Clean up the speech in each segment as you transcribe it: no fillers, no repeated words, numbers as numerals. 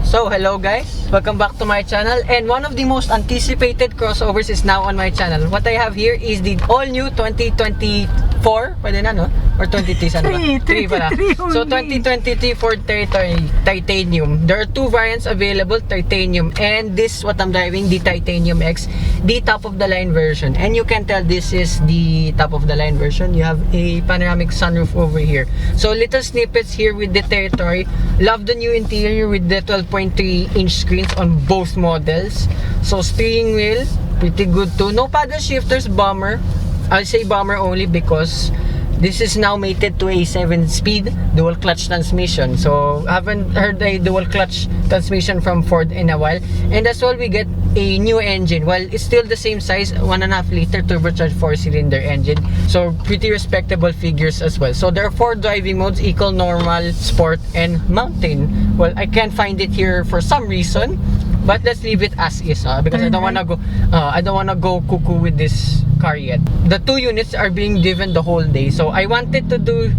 So hello guys, welcome back to my channel, and one of the most anticipated crossovers is now on my channel. What I have here is the all new 2024, pwede na no? Or 23, sana ba? 3 pala. So 2023 Ford Titanium. There are two variants available, Titanium, and this what I'm driving, the Titanium X, the top of the line version. And you can tell this is the top of the line version. You have a panoramic sunroof over here. So little snippets here with the Territory. Love the new interior with the 12.3-inch screens on both models. So steering wheel, pretty good too. No paddle shifters, bummer. I'll say bummer only because this is now mated to a 7-speed dual clutch transmission. So haven't heard a dual clutch transmission from Ford in a while. And as well, we get a new engine. Well, it's still the same size, 1.5 liter turbocharged 4-cylinder engine. So pretty respectable figures as well. So there are 4 driving modes: Eco, Normal, Sport, and Mountain. Well, I can't find it here for some reason, but let's leave it as is, because I don't wanna go cuckoo with this car yet. The 2 units are being driven the whole day, so I wanted to do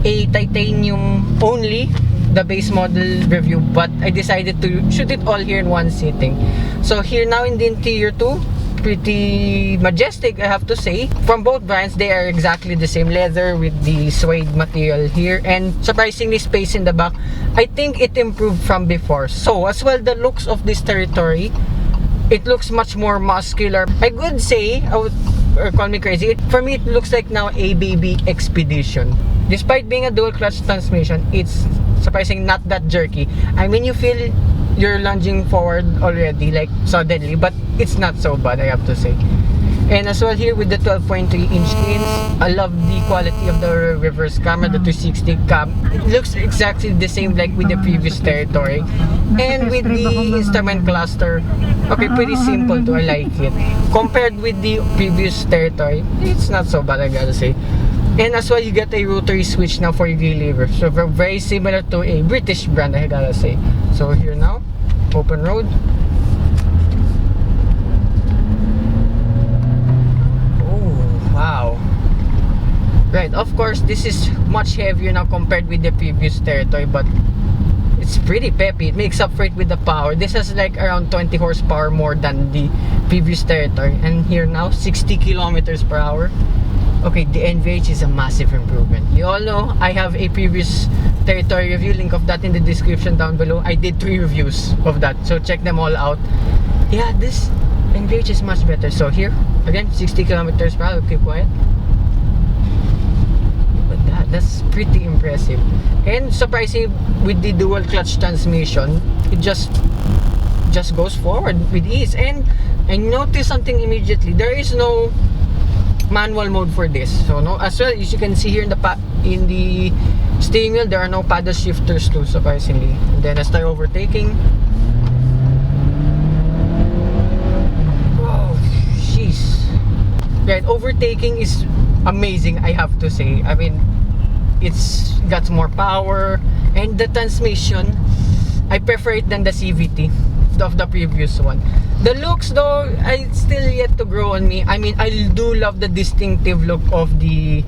a Titanium only, the base model review, but I decided to shoot it all here in one sitting. So here now in the interior too, pretty majestic, I have to say. From both brands, they are exactly the same leather with the suede material here, and surprisingly space in the back. I think it improved from before. So as well, the looks of this Territory, it looks much more muscular. I could say, or call me crazy, for me it looks like now a baby Expedition. Despite being a dual clutch transmission, it's surprisingly not that jerky. I mean, you feel you're lunging forward already, like suddenly, but it's not so bad, I have to say. And as well here with the 12.3-inch screens, I love the quality of the reverse camera, the 360 cam. It looks exactly the same like with the previous Territory. And with the instrument cluster, okay, pretty simple too, I like it. Compared with the previous Territory, it's not so bad, I gotta say. And as well, you get a rotary switch now for your gear lever. So very similar to a British brand, I gotta say. So here now, open road. Wow. Right, of course this is much heavier now compared with the previous Territory, but it's pretty peppy. It makes up for it with the power. This has like around 20 horsepower more than the previous Territory. And here now, 60 kilometers per hour. Okay, the NVH is a massive improvement. You all know I have a previous Territory review, link of that in the description down below. I did 3 reviews of that, so check them all out. Yeah, this NVH is much better. So here, again, 60 kilometers per hour, keep quiet. But that's pretty impressive. And surprising, with the dual clutch transmission, it just goes forward with ease. And I noticed something immediately. There is no manual mode for this. So no, as well as you can see here in the steering wheel, there are no paddle shifters too, surprisingly. And then as they're overtaking, right, overtaking is amazing, I have to say. I mean, it's got more power, and the transmission, I prefer it than the CVT of the previous one. The looks though, I still yet to grow on me. I mean, I do love the distinctive look of the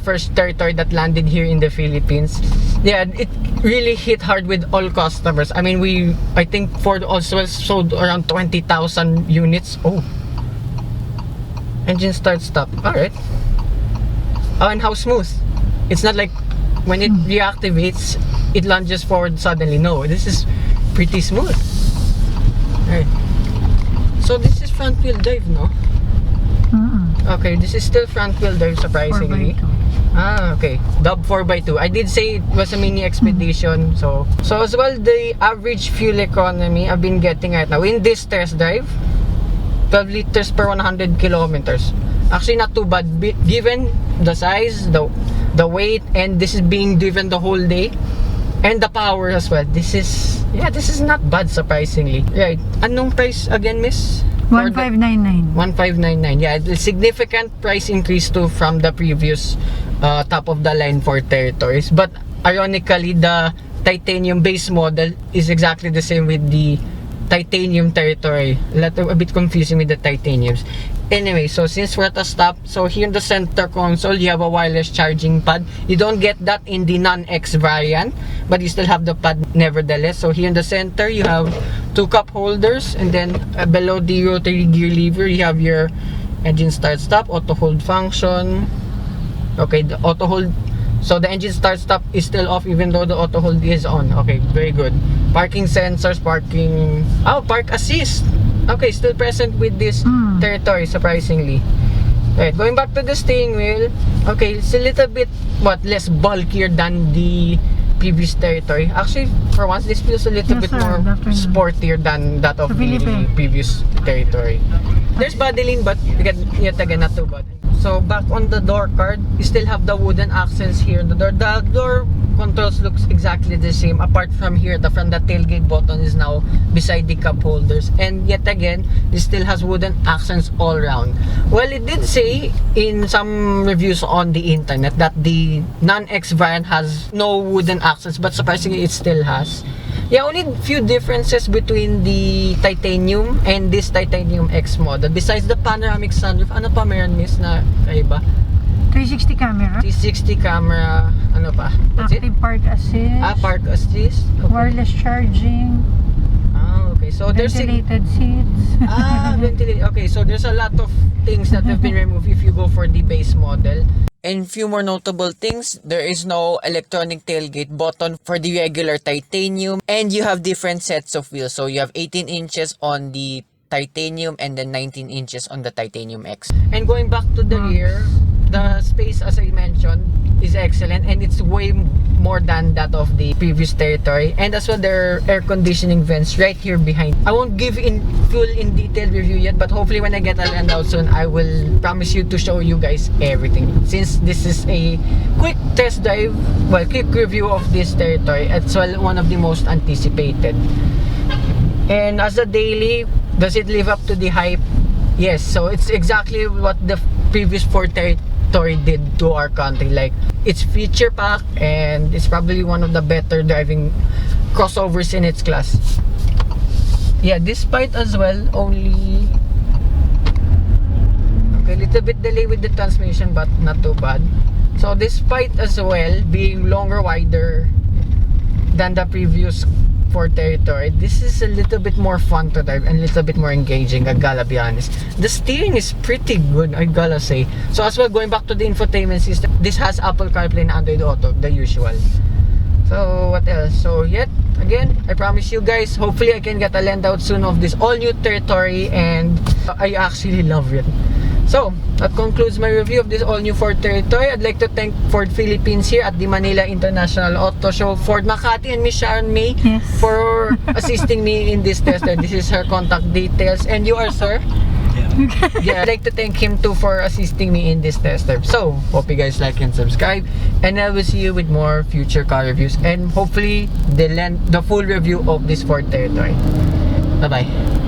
first Territory that landed here in the Philippines. Yeah, it really hit hard with all customers. I mean, I think Ford also sold around 20,000 units. Oh, engine start stop. Alright. Oh, and how smooth. It's not like when it reactivates, it lunges forward suddenly. No, this is pretty smooth. Alright. So this is front wheel drive, no? Okay, this is still front wheel drive, surprisingly. 4x2. Ah, okay. Dub 4x2. I did say it was a mini Expedition. So as well, the average fuel economy I've been getting right now in this test drive, 12 liters per 100 kilometers. Actually, not too bad given the size, the weight, and this is being driven the whole day, and the power as well. This is not bad, surprisingly. Right. Anong price again, miss? 1599. 1599. Yeah, the significant price increase too from the previous top of the line for Territories. But ironically, the Titanium base model is exactly the same with the Titanium Territory. A bit confusing with the Titaniums. Anyway, so since we're at a stop, so here in the center console, you have a wireless charging pad. You don't get that in the non-X variant, but you still have the pad nevertheless. So here in the center, you have 2 cup holders, and then below the rotary gear lever, you have your engine start stop, auto hold function. Okay, the auto hold, so the engine start stop is still off even though the auto hold is on. Okay, very good. Parking sensors, park assist. Okay, still present with this territory, surprisingly. Right, going back to the steering wheel. Okay, it's a little bit less bulkier than the previous territory. Actually, for once, this feels a little bit more sportier than that of the previous territory. There's body lean, but yet again, not too bad. So back on the door card, you still have the wooden accents here on the door. The door controls looks exactly the same, apart from here, the tailgate button is now beside the cup holders. And yet again, this still has wooden accents all around. Well, it did say in some reviews on the internet that the non-X variant has no wooden accents, but surprisingly, it still has. Yeah, only few differences between the titanium and this titanium X model. Besides the panoramic sunroof, ano pa meron miss na kaiba? 360 camera. 360 camera, ano pa? That's Active it? park assist. Park assist. Okay. Wireless charging. Okay. So there's ventilated seats. ventilated. Okay, so there's a lot of things that have been removed if you go for the base model. And few more notable things, there is no electronic tailgate button for the regular titanium, and you have different sets of wheels. So you have 18 inches on the titanium and then 19 inches on the titanium X. And going back to the rear, the space, as I mentioned, is excellent, and it's way more than that of the previous territory. And as well, there are air conditioning vents right here behind. I won't give in detail review yet, but hopefully when I get a land out soon, I will promise you to show you guys everything. Since this is a quick test drive, quick review of this territory, as well one of the most anticipated. And as a daily, does it live up to the hype? Yes, so it's exactly what the previous Ford territory did to our country. Like, it's feature packed, and it's probably one of the better driving crossovers in its class. Yeah, despite as well only a little bit delay with the transmission, but not too bad. So despite as well being longer, wider than the previous Ford territory, this is a little bit more fun to drive and a little bit more engaging, I gotta be honest. The steering is pretty good, I gotta say. So as well, going back to the infotainment system, this has Apple CarPlay and Android Auto, the usual. So what else? So yet again, I promise you guys, hopefully I can get a land out soon of this all new territory, and I actually love it. So that concludes my review of this all new Ford territory. I'd like to thank Ford Philippines here at the Manila International Auto Show, Ford Makati, and Miss Sharon May for assisting me in this test drive. This is her contact details. And you are, sir? Yeah, I'd like to thank him too for assisting me in this test drive. So hope you guys like and subscribe, and I will see you with more future car reviews, and hopefully the full review of this Ford territory. Bye bye.